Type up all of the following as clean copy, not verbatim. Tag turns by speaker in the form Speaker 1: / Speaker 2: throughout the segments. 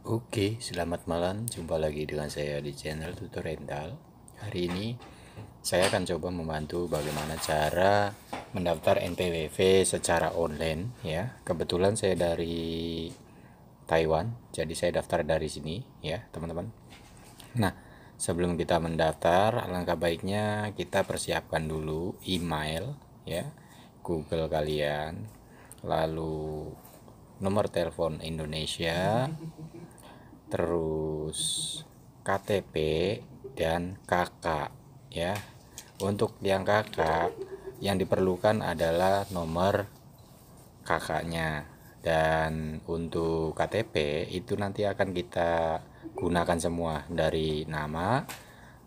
Speaker 1: Oke, selamat malam. Jumpa lagi dengan saya di channel Tutor Rental. Hari ini saya akan coba membantu bagaimana cara mendaftar NPWP secara online ya. Kebetulan saya dari Taiwan, jadi saya daftar dari sini ya, teman-teman. Nah, sebelum kita mendaftar, alangkah baiknya kita persiapkan dulu email ya, Google kalian, lalu nomor telepon Indonesia, terus KTP dan KK ya. Untuk yang KK yang diperlukan adalah nomor kakaknya, dan untuk KTP itu nanti akan kita gunakan semua dari nama,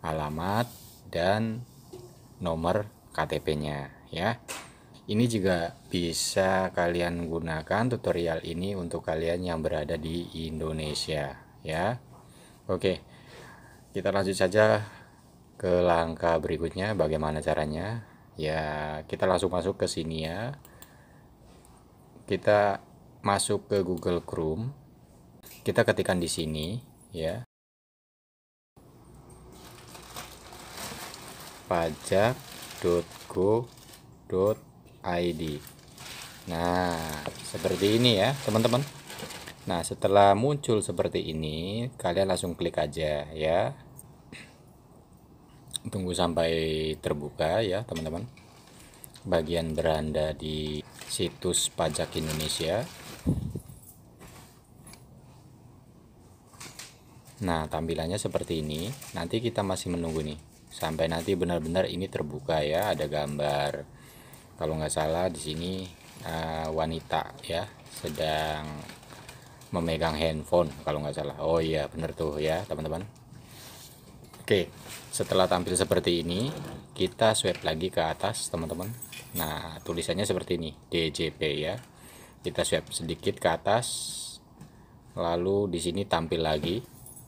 Speaker 1: alamat, dan nomor KTP-nya ya. Ini juga bisa kalian gunakan tutorial ini untuk kalian yang berada di Indonesia ya. Oke, kita lanjut saja ke langkah berikutnya bagaimana caranya. Ya, kita langsung masuk ke sini ya. Kita masuk ke Google Chrome. Kita ketikkan di sini ya. pajak.go.id. Nah, seperti ini ya, teman-teman. Nah, setelah muncul seperti ini, kalian langsung klik aja ya. Tunggu sampai terbuka ya, teman-teman. Bagian beranda di situs pajak Indonesia. Nah, tampilannya seperti ini. Nanti kita masih menunggu nih sampai nanti benar-benar ini terbuka ya, ada gambar. Kalau nggak salah di sini wanita ya, sedang memegang handphone kalau nggak salah. Oh iya, bener tuh ya, teman-teman. Oke, setelah tampil seperti ini, kita swipe lagi ke atas, teman-teman. Nah, tulisannya seperti ini, DJP ya. Kita swipe sedikit ke atas, lalu di sini tampil lagi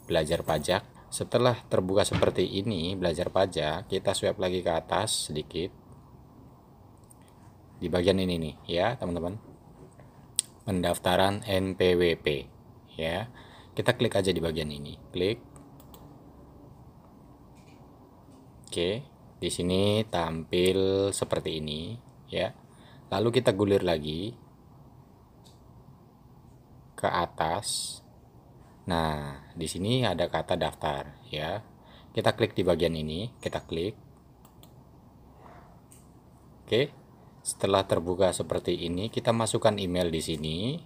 Speaker 1: belajar pajak. Setelah terbuka seperti ini, belajar pajak, kita swipe lagi ke atas sedikit. Di bagian ini nih ya, teman-teman. Pendaftaran NPWP ya. Kita klik aja di bagian ini. Klik. Oke, di sini tampil seperti ini ya. Lalu kita gulir lagi ke atas. Nah, di sini ada kata daftar ya. Kita klik di bagian ini, kita klik. Oke. Setelah terbuka seperti ini, kita masukkan email di sini.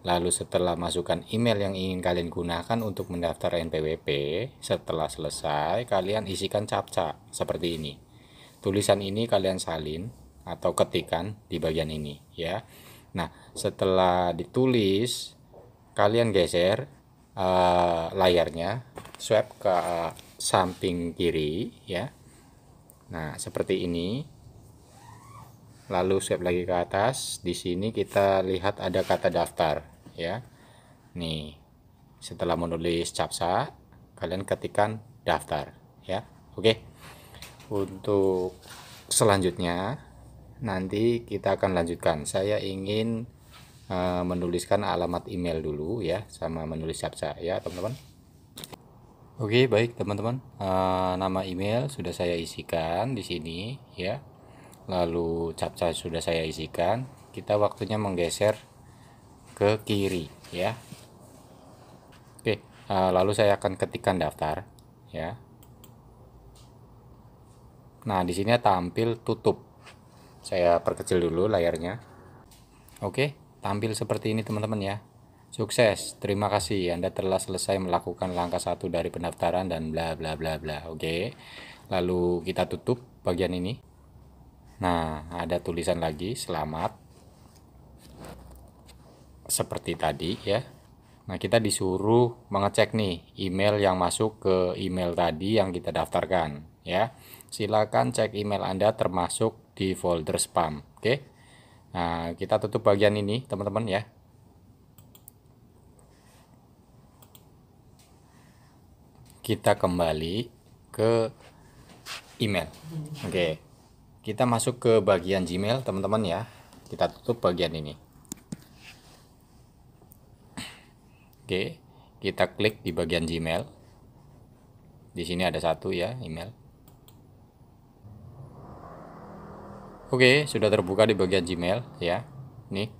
Speaker 1: Lalu setelah masukkan email yang ingin kalian gunakan untuk mendaftar NPWP, setelah selesai kalian isikan captcha seperti ini. Tulisan ini kalian salin atau ketikkan di bagian ini ya. Nah, setelah ditulis kalian geser layarnya, swipe ke samping kiri ya. Nah, seperti ini. Lalu swipe lagi ke atas. Di sini kita lihat ada kata daftar ya. Nih, setelah menulis captcha, kalian ketikkan daftar ya. Oke. Untuk selanjutnya nanti kita akan lanjutkan. Saya ingin menuliskan alamat email dulu ya, sama menulis captcha ya, teman-teman. Oke, baik teman-teman. Nama email sudah saya isikan di sini ya. Lalu captcha sudah saya isikan. Kita waktunya menggeser ke kiri ya. Oke, lalu saya akan ketikkan daftar ya. Nah, di sini tampil tutup. Saya perkecil dulu layarnya. Oke, tampil seperti ini teman-teman ya. Sukses, terima kasih Anda telah selesai melakukan langkah 1 dari pendaftaran dan bla bla bla bla. Oke. Lalu kita tutup bagian ini. Nah, ada tulisan lagi, selamat. Seperti tadi ya. Nah, kita disuruh mengecek nih email yang masuk ke email tadi yang kita daftarkan ya. Silakan cek email Anda termasuk di folder spam. Oke. Nah, kita tutup bagian ini, teman-teman ya. Kita kembali ke email. Oke. Kita masuk ke bagian Gmail, teman-teman ya. Kita tutup bagian ini. Oke. kita klik di bagian Gmail. Di sini ada satu ya, email. Oke, sudah terbuka di bagian Gmail ya. Nih,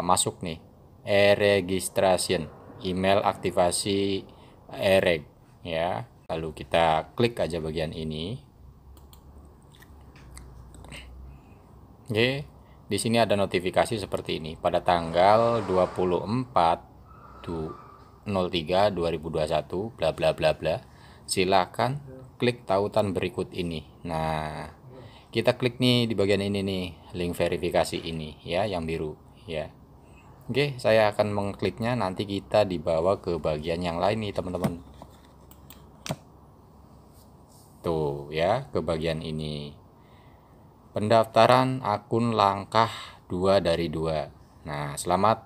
Speaker 1: masuk nih, e-registration, email aktivasi e-reg ya. Lalu kita klik aja bagian ini. Oke, di sini ada notifikasi seperti ini. Pada tanggal 24/03/2021 bla bla bla bla. Silakan klik tautan berikut ini. Nah, kita klik nih di bagian ini nih, link verifikasi ini ya, yang biru ya. Oke, saya akan mengkliknya, nanti kita dibawa ke bagian yang lain nih teman-teman. Tuh ya, ke bagian ini. Pendaftaran akun langkah 2 dari 2. Nah, selamat,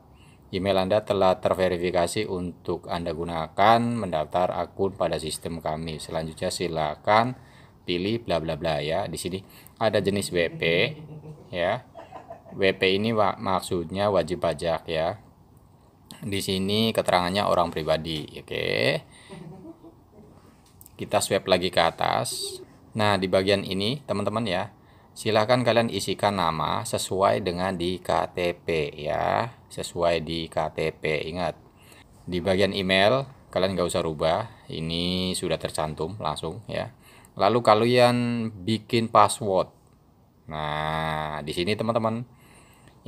Speaker 1: email Anda telah terverifikasi untuk Anda gunakan mendaftar akun pada sistem kami. Selanjutnya silakan pilih bla bla bla ya. Di sini ada jenis WP ya. WP ini maksudnya wajib pajak ya. Di sini keterangannya orang pribadi. Oke. Kita swipe lagi ke atas. Nah, di bagian ini teman-teman ya, silahkan kalian isikan nama sesuai dengan di KTP ya, sesuai di KTP. Ingat, di bagian email kalian nggak usah rubah, ini sudah tercantum langsung ya. Lalu kalian bikin password. Nah, di sini teman-teman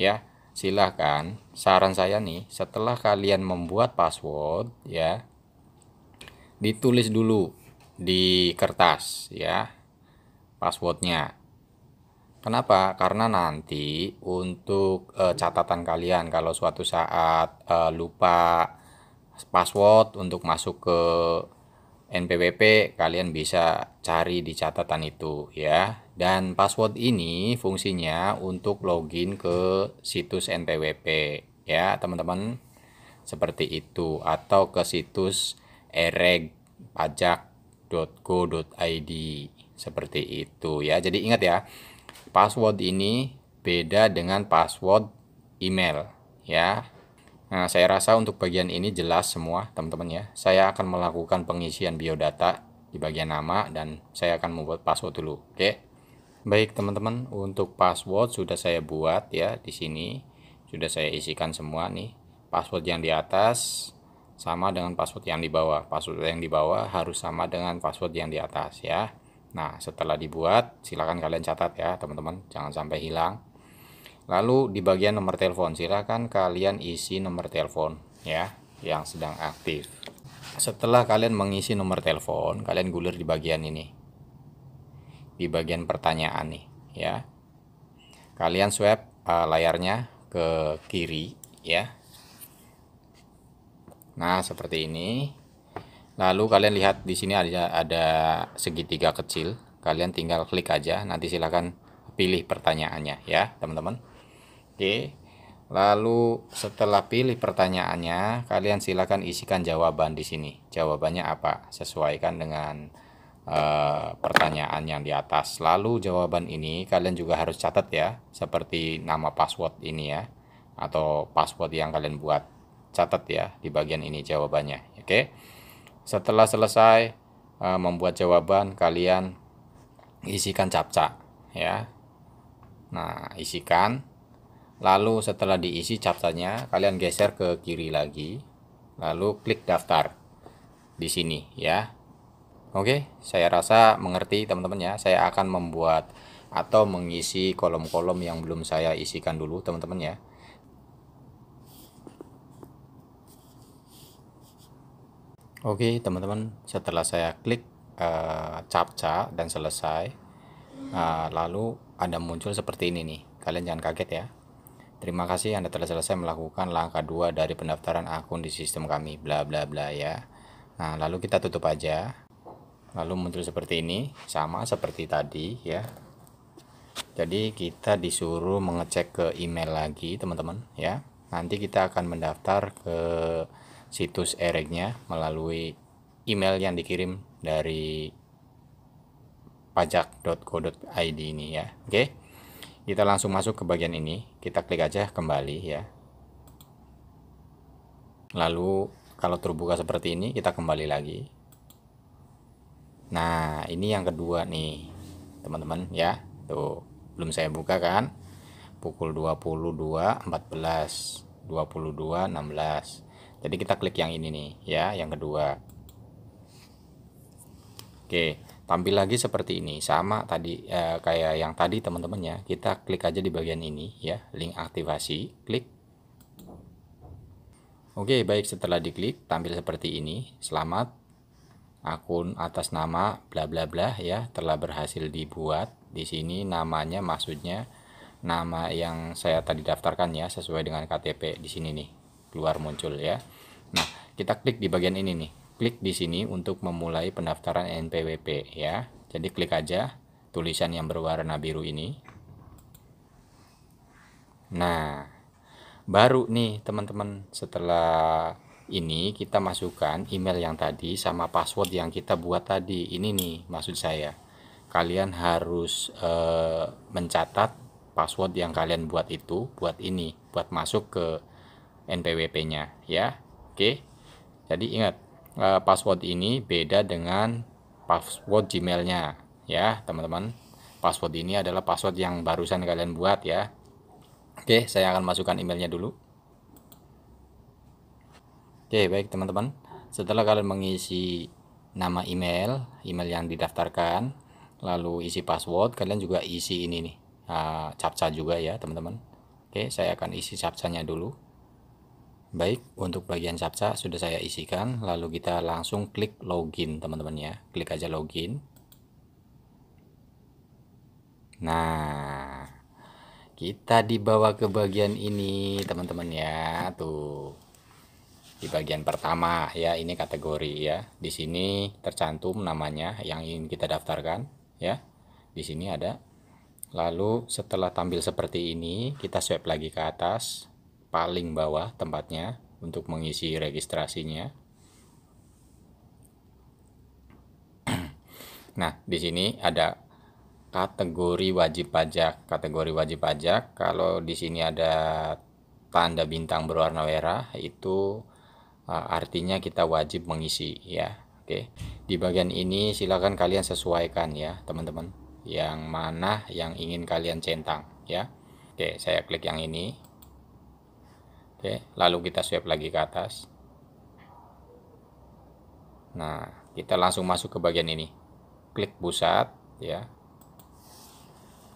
Speaker 1: ya, silahkan, saran saya nih, setelah kalian membuat password ya, ditulis dulu di kertas ya passwordnya. Kenapa? Karena nanti untuk catatan kalian kalau suatu saat lupa password untuk masuk ke NPWP, kalian bisa cari di catatan itu ya. Dan password ini fungsinya untuk login ke situs NPWP ya teman-teman, seperti itu, atau ke situs eregpajak.go.id seperti itu ya. Jadi ingat ya, password ini beda dengan password email ya. Nah, saya rasa untuk bagian ini jelas semua teman-teman ya. Saya akan melakukan pengisian biodata di bagian nama dan saya akan membuat password dulu. Oke. Baik teman-teman, untuk password sudah saya buat ya. Di sini sudah saya isikan semua nih. Password yang di atas sama dengan password yang di bawah. Password yang di bawah harus sama dengan password yang di atas ya. Nah, setelah dibuat, silakan kalian catat ya teman-teman, jangan sampai hilang. Lalu di bagian nomor telepon, silakan kalian isi nomor telepon ya yang sedang aktif. Setelah kalian mengisi nomor telepon, kalian gulir di bagian ini, di bagian pertanyaan nih ya. Kalian swipe layarnya ke kiri ya. Nah, seperti ini. Lalu kalian lihat di sini ada segitiga kecil. Kalian tinggal klik aja. Nanti silahkan pilih pertanyaannya ya, teman-teman. Oke. Lalu setelah pilih pertanyaannya, kalian silahkan isikan jawaban di sini. Jawabannya apa? Sesuaikan dengan pertanyaan yang di atas. Lalu jawaban ini kalian juga harus catat ya, seperti nama password ini ya, atau password yang kalian buat. Catat ya di bagian ini jawabannya. Oke. Setelah selesai membuat jawaban, kalian isikan captcha ya. Nah, isikan. Lalu setelah diisi captchanya, kalian geser ke kiri lagi. Lalu klik daftar di sini ya. Oke, saya rasa mengerti teman-teman ya. Saya akan membuat atau mengisi kolom-kolom yang belum saya isikan dulu teman-teman ya. Oke teman-teman, setelah saya klik captcha dan selesai, lalu ada muncul seperti ini nih. Kalian jangan kaget ya. Terima kasih Anda telah selesai melakukan langkah 2 dari pendaftaran akun di sistem kami, bla bla bla ya. Nah, lalu kita tutup aja. Lalu muncul seperti ini, sama seperti tadi ya. Jadi kita disuruh mengecek ke email lagi teman-teman ya. Nanti kita akan mendaftar ke situs e-regnya melalui email yang dikirim dari pajak.go.id ini ya. Oke, kita langsung masuk ke bagian ini. Kita klik aja kembali ya. Lalu kalau terbuka seperti ini, kita kembali lagi. Nah, ini yang kedua nih, teman-teman ya. Tuh, belum saya buka kan? Pukul 22.14, 22.16. Jadi kita klik yang ini nih ya, yang kedua. Oke, tampil lagi seperti ini. Sama tadi kayak yang tadi teman-teman ya. Kita klik aja di bagian ini ya, link aktivasi, klik. Oke, baik, setelah diklik tampil seperti ini. Selamat, akun atas nama bla bla bla ya telah berhasil dibuat. Di sini namanya maksudnya nama yang saya tadi daftarkan ya, sesuai dengan KTP di sini nih. Keluar muncul ya. Nah, kita klik di bagian ini nih. Klik di sini untuk memulai pendaftaran NPWP ya. Jadi klik aja tulisan yang berwarna biru ini. Nah, baru nih teman-teman, setelah ini kita masukkan email yang tadi sama password yang kita buat tadi. Ini nih maksud saya, kalian harus mencatat password yang kalian buat itu buat ini, buat masuk ke NPWP nya ya. Oke, jadi ingat, password ini beda dengan password Gmail-nya ya teman-teman. Password ini adalah password yang barusan kalian buat ya. Oke, saya akan masukkan emailnya dulu. Oke, baik teman-teman. Setelah kalian mengisi nama email yang didaftarkan, lalu isi password, kalian juga isi ini nih, captcha juga ya teman-teman. Oke, saya akan isi captcha-nya dulu. Baik, untuk bagian captcha sudah saya isikan, lalu kita langsung klik login teman-teman ya. Klik aja login. Nah, kita dibawa ke bagian ini teman-teman ya. Tuh, di bagian pertama ya, ini kategori ya. Di sini tercantum namanya yang ingin kita daftarkan ya. Di sini ada. Lalu setelah tampil seperti ini, kita swipe lagi ke atas, paling bawah tempatnya untuk mengisi registrasinya. Nah, di sini ada kategori wajib pajak. Kategori wajib pajak, kalau di sini ada tanda bintang berwarna merah, itu artinya kita wajib mengisi ya. Oke, di bagian ini silakan kalian sesuaikan ya teman-teman, yang mana yang ingin kalian centang ya. Oke, saya klik yang ini. Oke, lalu kita swipe lagi ke atas. Nah, kita langsung masuk ke bagian ini, klik pusat ya.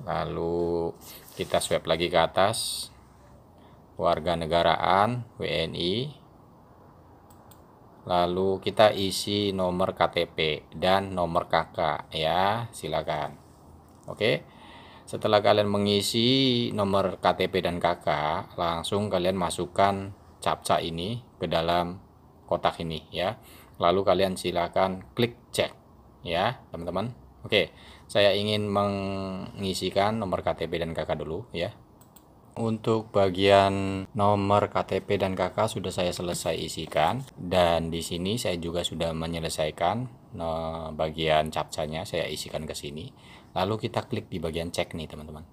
Speaker 1: Lalu kita swipe lagi ke atas, warga negaraan WNI, lalu kita isi nomor KTP dan nomor KK ya, silakan. Oke, setelah kalian mengisi nomor KTP dan KK, langsung kalian masukkan captcha ini ke dalam kotak ini ya, lalu kalian silakan klik cek ya teman-teman. Oke, saya ingin mengisikan nomor KTP dan KK dulu ya. Untuk bagian nomor KTP dan KK sudah saya selesai isikan, dan di sini saya juga sudah menyelesaikan bagian captcha-nya, saya isikan ke sini. Lalu kita klik di bagian cek nih teman-teman.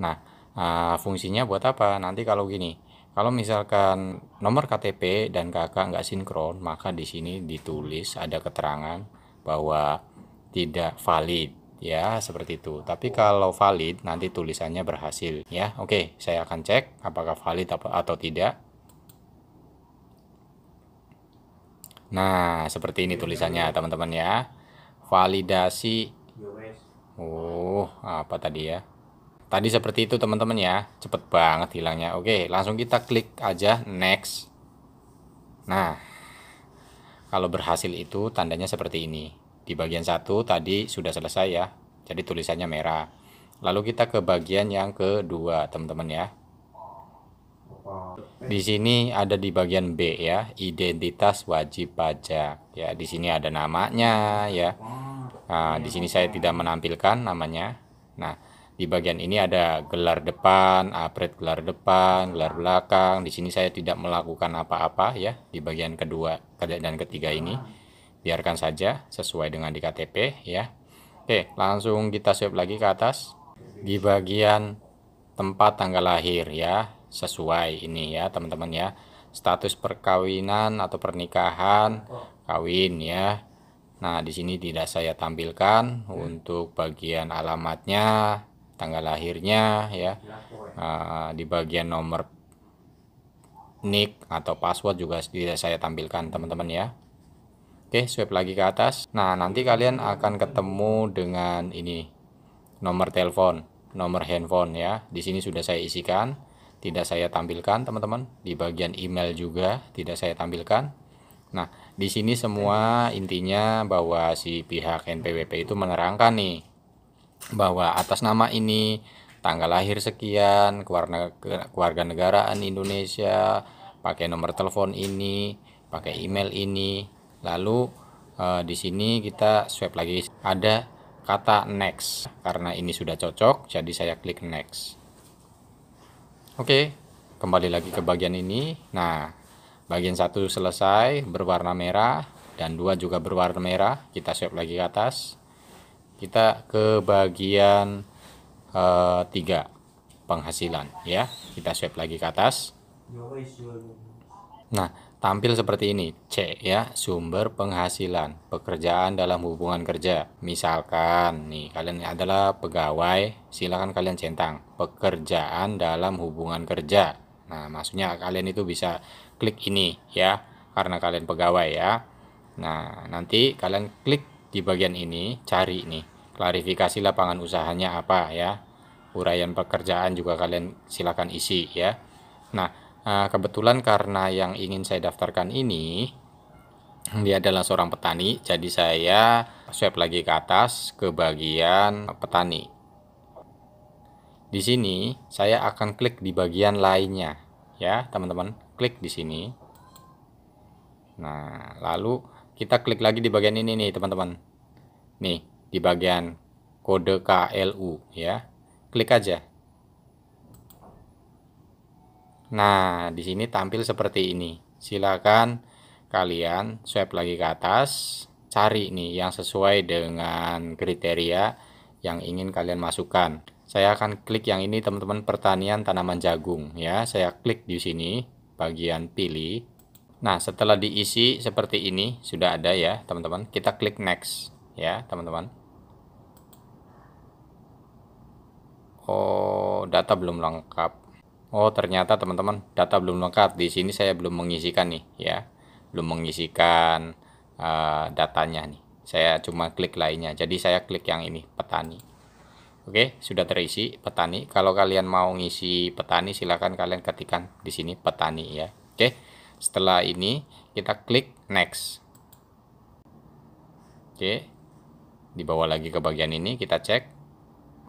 Speaker 1: Nah, fungsinya buat apa? Nanti kalau gini, kalau misalkan nomor KTP dan KK nggak sinkron, maka di sini ditulis ada keterangan bahwa tidak valid ya, seperti itu. Tapi kalau valid nanti tulisannya berhasil ya. Oke, saya akan cek apakah valid atau tidak. Nah, seperti ini tulisannya teman-teman ya. Validasi. Apa tadi ya? Tadi seperti itu teman-teman ya. Cepet banget hilangnya. Oke, langsung kita klik aja next. Nah, kalau berhasil itu tandanya seperti ini. Di bagian satu tadi sudah selesai ya, jadi tulisannya merah. Lalu kita ke bagian yang kedua teman-teman ya. Di sini ada di bagian B ya, identitas wajib pajak ya. Di sini ada namanya ya. Nah, di sini saya tidak menampilkan namanya. Nah, di bagian ini ada gelar depan, apret gelar depan, gelar belakang. Di sini saya tidak melakukan apa-apa ya di bagian kedua dan ketiga ini. Biarkan saja sesuai dengan di KTP ya. Oke, langsung kita swipe lagi ke atas. Di bagian tempat tanggal lahir ya, sesuai ini ya teman-teman ya. status perkawinan atau pernikahan, kawin ya. Nah, di sini tidak saya tampilkan untuk bagian alamatnya, tanggal lahirnya ya. Di bagian nomor nick atau password juga tidak saya tampilkan teman-teman ya. Oke, swipe lagi ke atas. Nah, nanti kalian akan ketemu dengan ini, nomor telepon, nomor handphone ya. Di sini sudah saya isikan, tidak saya tampilkan teman-teman. Di bagian email juga tidak saya tampilkan. Nah, di sini semua intinya bahwa si pihak NPWP itu menerangkan nih bahwa atas nama ini, tanggal lahir sekian, keluarga negaraan Indonesia, pakai nomor telepon ini, pakai email ini. Lalu di sini kita swipe lagi, ada kata next. Karena ini sudah cocok, jadi saya klik next. Oke, kembali lagi ke bagian ini. Nah, bagian 1 selesai, berwarna merah, dan 2 juga berwarna merah. Kita swipe lagi ke atas. Kita ke bagian 3, penghasilan ya. Kita swipe lagi ke atas. Nah, tampil seperti ini, C ya, sumber penghasilan, pekerjaan dalam hubungan kerja. Misalkan nih, kalian adalah pegawai, silakan kalian centang pekerjaan dalam hubungan kerja. Nah, maksudnya kalian itu bisa klik ini ya, karena kalian pegawai ya. Nah, nanti kalian klik di bagian ini, cari nih, klarifikasi lapangan usahanya apa ya. Uraian pekerjaan juga kalian silakan isi ya. Nah, kebetulan karena yang ingin saya daftarkan ini dia adalah seorang petani, jadi saya swipe lagi ke atas ke bagian petani. Di sini saya akan klik di bagian lainnya ya, teman-teman. Klik di sini. Nah, lalu kita klik lagi di bagian ini nih, teman-teman. Nih, di bagian kode KLU ya. Klik aja. Nah, di sini tampil seperti ini. Silakan kalian swipe lagi ke atas, cari nih yang sesuai dengan kriteria yang ingin kalian masukkan. Saya akan klik yang ini, teman-teman, pertanian tanaman jagung ya. Saya klik di sini bagian pilih. Nah, setelah diisi seperti ini sudah ada ya, teman-teman. Kita klik next ya, teman-teman. Oh, data belum lengkap. Oh, ternyata teman-teman data belum lengkap. Di sini saya belum mengisikan nih ya. Belum mengisikan datanya nih. Saya cuma klik lainnya. Jadi saya klik yang ini, petani. Oke, sudah terisi petani. Kalau kalian mau ngisi petani, silakan kalian ketikkan di sini petani ya. Oke. Setelah ini kita klik next. Oke. Dibawa lagi ke bagian ini, kita cek.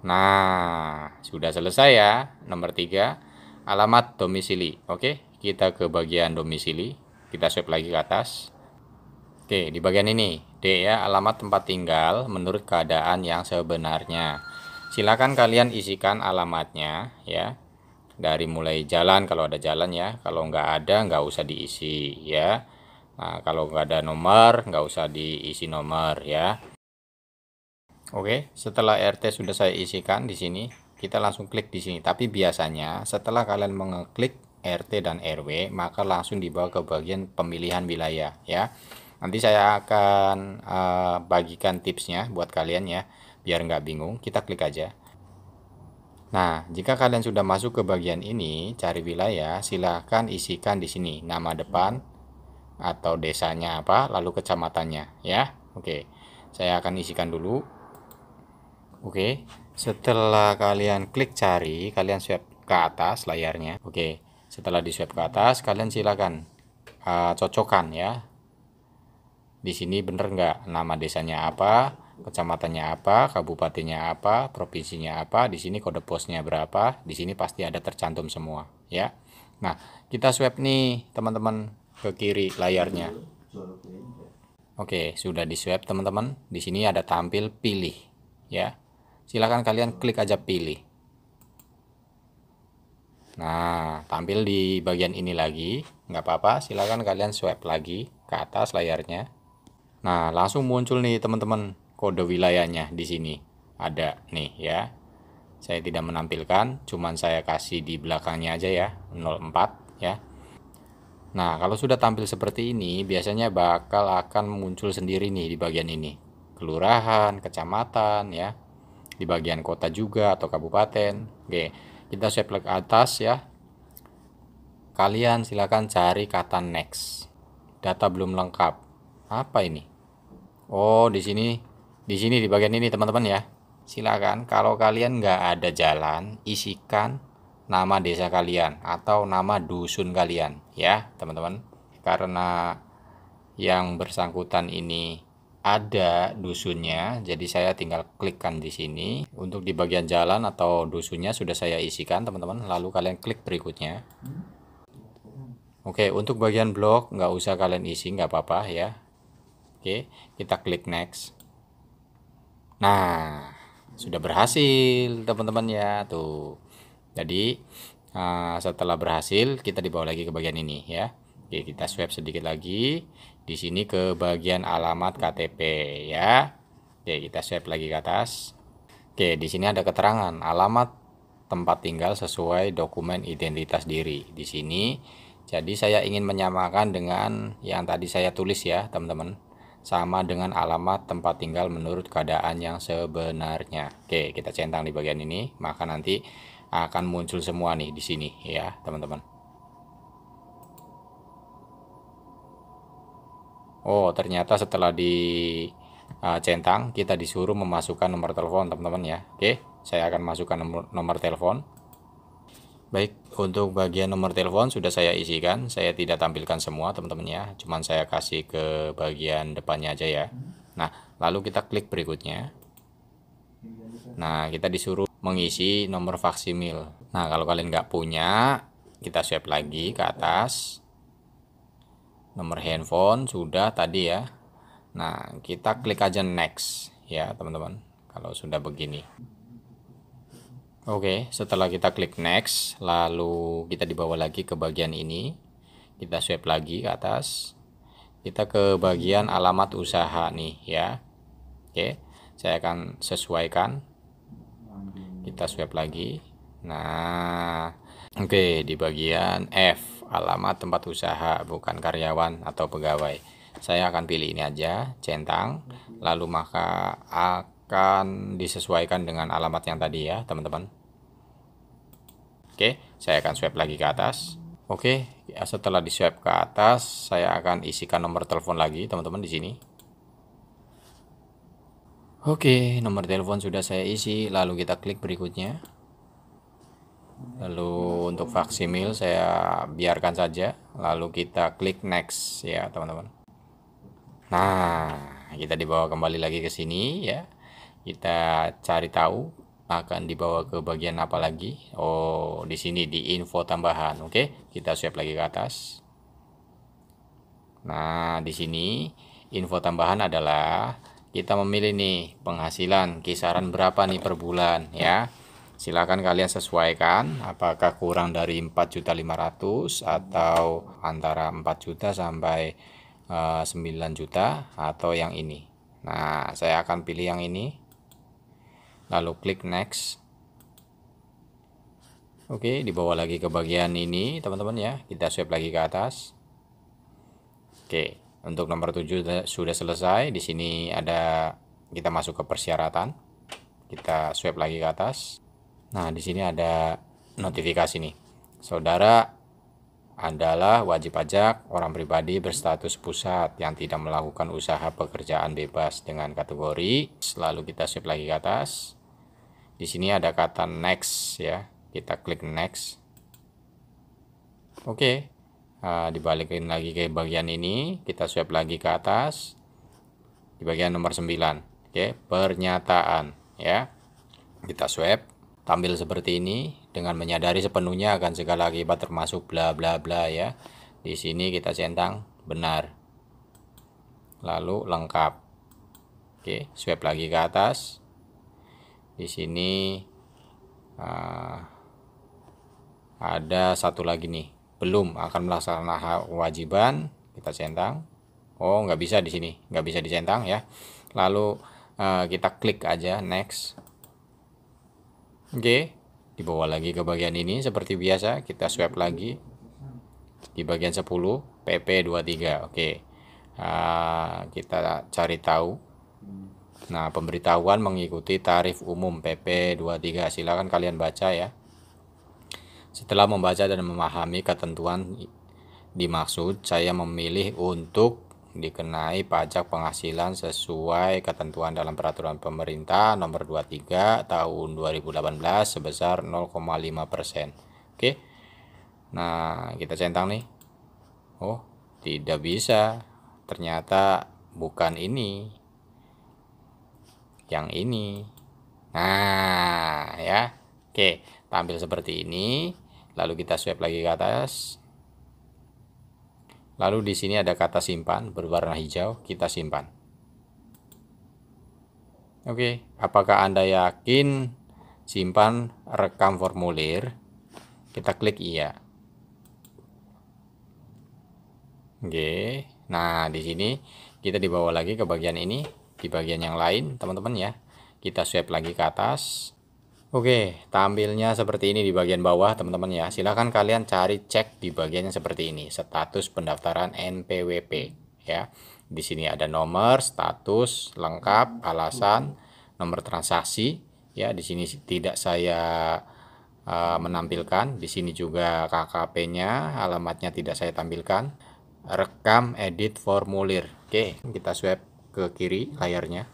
Speaker 1: Nah, sudah selesai ya. Nomor 3, alamat domisili. Oke, kita ke bagian domisili. Kita swipe lagi ke atas. Oke, di bagian ini D ya, alamat tempat tinggal menurut keadaan yang sebenarnya. Silakan kalian isikan alamatnya ya. Dari mulai jalan kalau ada jalan ya. Kalau nggak ada nggak usah diisi ya. Nah, kalau nggak ada nomor nggak usah diisi nomor ya. Oke, setelah RT sudah saya isikan di sini, kita langsung klik di sini. Tapi biasanya setelah kalian mengeklik RT dan RW, maka langsung dibawa ke bagian pemilihan wilayah ya. Nanti saya akan bagikan tipsnya buat kalian ya, biar nggak bingung. Kita klik aja. Nah, jika kalian sudah masuk ke bagian ini, cari wilayah, silahkan isikan di sini nama depan atau desanya apa, lalu kecamatannya ya. Oke, saya akan isikan dulu. Oke, setelah kalian klik cari, kalian swipe ke atas layarnya. Oke, setelah di swipe ke atas, kalian silakan cocokkan ya. Di sini bener nggak nama desanya apa, kecamatannya apa, kabupatennya apa, provinsinya apa, di sini kode posnya berapa, di sini pasti ada tercantum semua ya. Nah, kita swipe nih teman-teman ke kiri layarnya. Oke, sudah di swipe teman-teman. Di sini ada tampil pilih ya. Silakan kalian klik aja pilih. Nah, tampil di bagian ini lagi, nggak apa-apa. Silakan kalian swipe lagi ke atas layarnya. Nah, langsung muncul nih teman-teman kode wilayahnya di sini. Ada nih ya. Saya tidak menampilkan, cuman saya kasih di belakangnya aja ya, 04 ya. Nah, kalau sudah tampil seperti ini, biasanya bakal akan muncul sendiri nih di bagian ini. Kelurahan, kecamatan ya. Di bagian kota juga atau kabupaten. Oke, kita swipe ke atas ya. Kalian silakan cari kata next. Data belum lengkap. Apa ini? Oh, di sini di bagian ini teman-teman ya. Silakan kalau kalian nggak ada jalan, isikan nama desa kalian atau nama dusun kalian ya teman-teman. Karena yang bersangkutan ini ada dusunnya, jadi saya tinggal klikkan di sini. Untuk di bagian jalan atau dusunnya sudah saya isikan teman-teman, lalu kalian klik berikutnya. Oke, untuk bagian blok nggak usah kalian isi, nggak apa-apa ya. Oke, kita klik next. Nah, sudah berhasil teman-teman ya tuh. Jadi setelah berhasil kita dibawa lagi ke bagian ini ya. Oke, kita swipe sedikit lagi di sini ke bagian alamat KTP ya. Oke, kita swipe lagi ke atas. Oke, di sini ada keterangan alamat tempat tinggal sesuai dokumen identitas diri di sini. Jadi saya ingin menyamakan dengan yang tadi saya tulis ya teman-teman, sama dengan alamat tempat tinggal menurut keadaan yang sebenarnya. Oke, kita centang di bagian ini, maka nanti akan muncul semua nih di sini ya, teman-teman. Oh, ternyata setelah centang kita disuruh memasukkan nomor telepon, teman-teman ya. Oke, saya akan masukkan nomor telepon. Baik, untuk bagian nomor telepon sudah saya isikan, saya tidak tampilkan semua teman-teman ya, cuman saya kasih ke bagian depannya aja ya. Nah, lalu kita klik berikutnya. Nah, kita disuruh mengisi nomor faksimil. Nah, kalau kalian nggak punya, kita swipe lagi ke atas. Nomor handphone sudah tadi ya. Nah, kita klik aja next ya teman-teman, kalau sudah begini. Oke, setelah kita klik next, lalu kita dibawa lagi ke bagian ini. Kita swipe lagi ke atas. Kita ke bagian alamat usaha nih ya. Oke, saya akan sesuaikan. Kita swipe lagi. Nah, oke, di bagian F, alamat tempat usaha, bukan karyawan atau pegawai. Saya akan pilih ini aja, centang. Lalu maka akan disesuaikan dengan alamat yang tadi ya teman-teman. Oke, saya akan swipe lagi ke atas. Oke, ya, setelah di swipe ke atas saya akan isikan nomor telepon lagi teman-teman di sini. Oke, nomor telepon sudah saya isi, lalu kita klik berikutnya. Lalu untuk faksimil saya biarkan saja, lalu kita klik next ya teman-teman. Nah, kita dibawa kembali lagi ke sini ya. Kita cari tahu akan dibawa ke bagian apa lagi. Oh, di sini di info tambahan. Oke, kita swipe lagi ke atas. Nah, di sini info tambahan adalah kita memilih nih penghasilan kisaran berapa nih per bulan ya. Silakan kalian sesuaikan apakah kurang dari 4.500.000 atau antara 4 juta sampai 9 juta atau yang ini. Nah, saya akan pilih yang ini. Lalu klik next. Oke, dibawa lagi ke bagian ini, teman-teman ya. Kita swipe lagi ke atas. Oke, untuk nomor 7 sudah selesai. Di sini ada kita masuk ke persyaratan. Kita swipe lagi ke atas. Nah, di sini ada notifikasi nih. Saudara adalah wajib pajak orang pribadi berstatus pusat yang tidak melakukan usaha pekerjaan bebas dengan kategori. Lalu kita swipe lagi ke atas. Di sini ada kata next ya. Kita klik next. Oke. Dibalikin lagi ke bagian ini, kita swipe lagi ke atas. Di bagian nomor 9. Oke, pernyataan ya. Kita swipe, tampil seperti ini dengan menyadari sepenuhnya akan segala akibat termasuk bla bla bla ya. Di sini kita centang benar. Lalu lengkap. Oke, swipe lagi ke atas. Di sini ada satu lagi nih, belum akan melaksanakan kewajiban, kita centang. Oh, nggak bisa di sini, nggak bisa dicentang ya. Lalu kita klik aja next. Oke, dibawa lagi ke bagian ini seperti biasa, kita swipe lagi. di bagian 10 PP23. Oke. Kita cari tahu. Nah, pemberitahuan mengikuti tarif umum PP23. Silakan kalian baca ya. Setelah membaca dan memahami ketentuan dimaksud, saya memilih untuk dikenai pajak penghasilan sesuai ketentuan dalam peraturan pemerintah nomor 23 tahun 2018 sebesar 0,5%. Oke. Nah, kita centang nih. Oh, tidak bisa. Ternyata bukan ini. Yang ini. Nah, ya. Oke, tampil seperti ini. Lalu kita swipe lagi ke atas. Lalu di sini ada kata simpan berwarna hijau, kita simpan. Oke, apakah Anda yakin simpan rekam formulir? Kita klik iya. Oke. Nah, di sini kita dibawa lagi ke bagian ini, di bagian yang lain, teman-teman ya. Kita swipe lagi ke atas. Oke, tampilnya seperti ini di bagian bawah, teman-teman ya. Silahkan kalian cari cek di bagian yang seperti ini, status pendaftaran NPWP ya. Di sini ada nomor, status, lengkap, alasan, nomor transaksi ya. Di sini tidak saya menampilkan. Di sini juga KKP-nya, alamatnya tidak saya tampilkan. Rekam edit formulir. Oke, kita swipe ke kiri layarnya.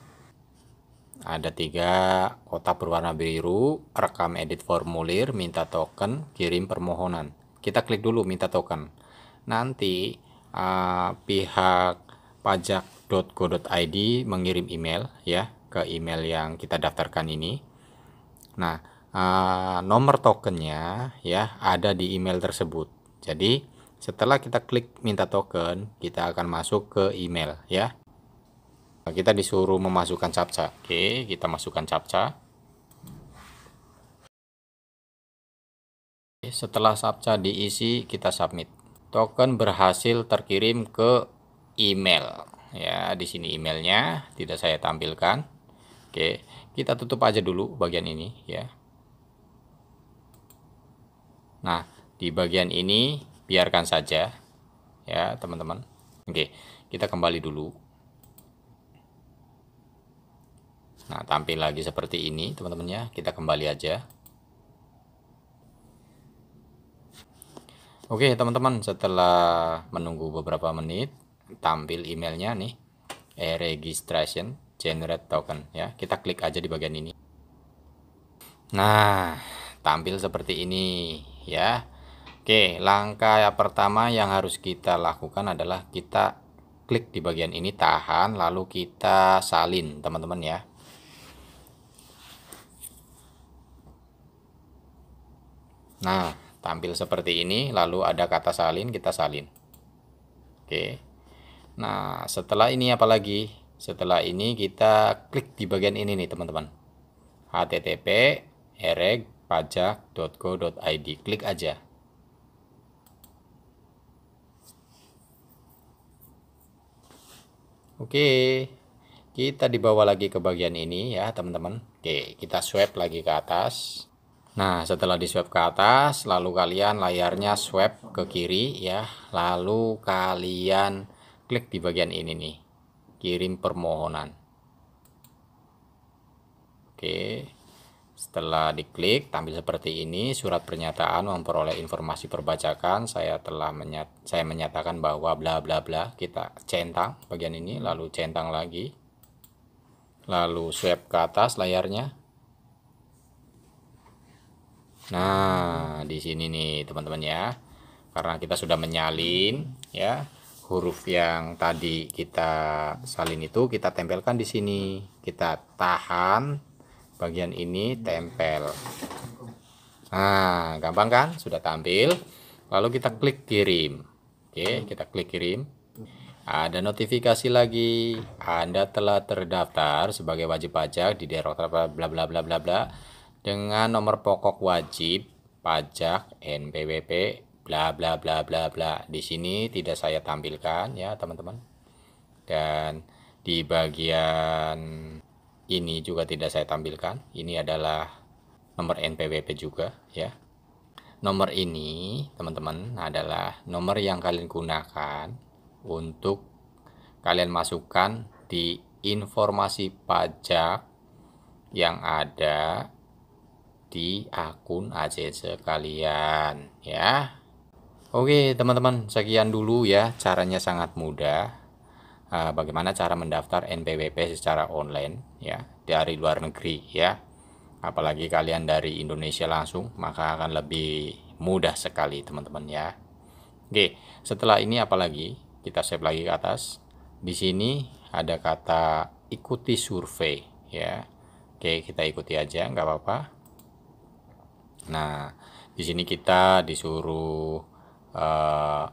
Speaker 1: Ada 3 kotak berwarna biru, rekam edit formulir, minta token, kirim permohonan. Kita klik dulu minta token. Nanti pihak pajak.go.id mengirim email ya ke email yang kita daftarkan ini. Nah, nomor tokennya ya ada di email tersebut. Jadi setelah kita klik minta token, kita akan masuk ke email ya. Kita disuruh memasukkan captcha. Oke, kita masukkan captcha. Setelah captcha diisi, kita submit. Token berhasil terkirim ke email. Ya, di sini emailnya tidak saya tampilkan. Oke, kita tutup aja dulu bagian ini ya. Nah, di bagian ini biarkan saja ya, teman-teman. Oke, kita kembali dulu. Nah, tampil lagi seperti ini, teman-teman ya. Kita kembali aja. Oke, teman-teman, setelah menunggu beberapa menit, tampil emailnya nih. E-registration generate token ya. Kita klik aja di bagian ini. Nah, tampil seperti ini ya. Oke, langkah yang pertama yang harus kita lakukan adalah kita klik di bagian ini, tahan, lalu kita salin, teman-teman ya. Nah, tampil seperti ini, lalu ada kata salin, kita salin. Oke. Nah, setelah ini apa lagi? Setelah ini kita klik di bagian ini nih, teman-teman. http://eregpajak.go.id. Klik aja. Oke. Kita dibawa lagi ke bagian ini ya, teman-teman. Oke, kita swipe lagi ke atas. Nah, setelah di swipe ke atas, lalu kalian layarnya swipe ke kiri ya, lalu kalian klik di bagian ini nih, kirim permohonan. Oke, setelah diklik tampil seperti ini, surat pernyataan memperoleh informasi perbajakan. Saya menyatakan bahwa bla bla bla. Kita centang bagian ini, lalu centang lagi, lalu swipe ke atas layarnya. Nah, di sini nih teman-teman ya. Karena kita sudah menyalin ya, huruf yang tadi kita salin itu kita tempelkan di sini. Kita tahan bagian ini, tempel. Nah, gampang kan? Sudah tampil. Lalu kita klik kirim. Oke, kita klik kirim. Ada notifikasi lagi. Anda telah terdaftar sebagai wajib pajak di Direktorat bla bla bla bla bla dengan nomor pokok wajib pajak NPWP bla bla bla bla bla. Di sini tidak saya tampilkan ya, teman-teman. Dan di bagian ini juga tidak saya tampilkan. Ini adalah nomor NPWP juga ya. Nomor ini, teman-teman, adalah nomor yang kalian gunakan untuk kalian masukkan di informasi pajak yang ada di akun ACC kalian, ya. Oke, teman-teman, sekian dulu ya. Caranya sangat mudah. Bagaimana cara mendaftar NPWP secara online ya dari luar negeri ya. Apalagi kalian dari Indonesia langsung, maka akan lebih mudah sekali, teman-teman ya. Oke, setelah ini apalagi? Kita save lagi ke atas. Di sini ada kata ikuti survei ya. Oke, kita ikuti aja, nggak apa-apa. Nah, di sini kita disuruh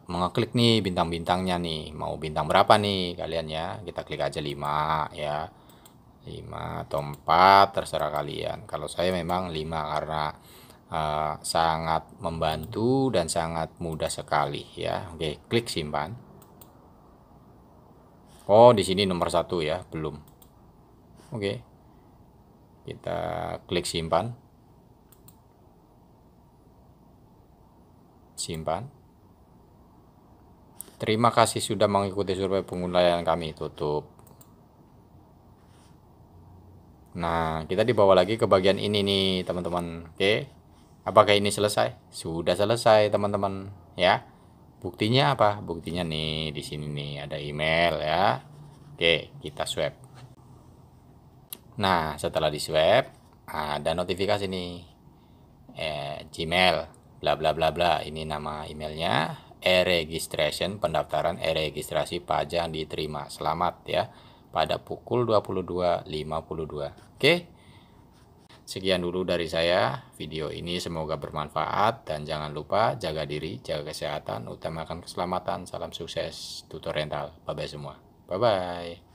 Speaker 1: mengeklik nih bintang-bintangnya nih, mau bintang berapa nih kalian ya. Kita klik aja 5 ya, 5 atau 4 terserah kalian. Kalau saya memang 5 karena sangat membantu dan sangat mudah sekali ya. Oke, klik simpan. Oh, di sini nomor 1 ya, belum. Oke, kita klik simpan. Terima kasih sudah mengikuti survei pengguna kami. Tutup. Nah, kita dibawa lagi ke bagian ini nih, teman-teman. Oke. Apakah ini selesai? Sudah selesai, teman-teman, ya. Buktinya apa? Buktinya nih di sini nih ada email ya. Oke, kita swab. Nah, setelah di swab ada notifikasi nih. Gmail bla bla bla bla. Ini nama emailnya. E-registration, pendaftaran e-registrasi pajak diterima. Selamat ya. Pada pukul 22.52. Oke. Sekian dulu dari saya. Video ini semoga bermanfaat dan jangan lupa jaga diri, jaga kesehatan, utamakan keselamatan. Salam sukses tutor rental. Bye bye semua. Bye bye.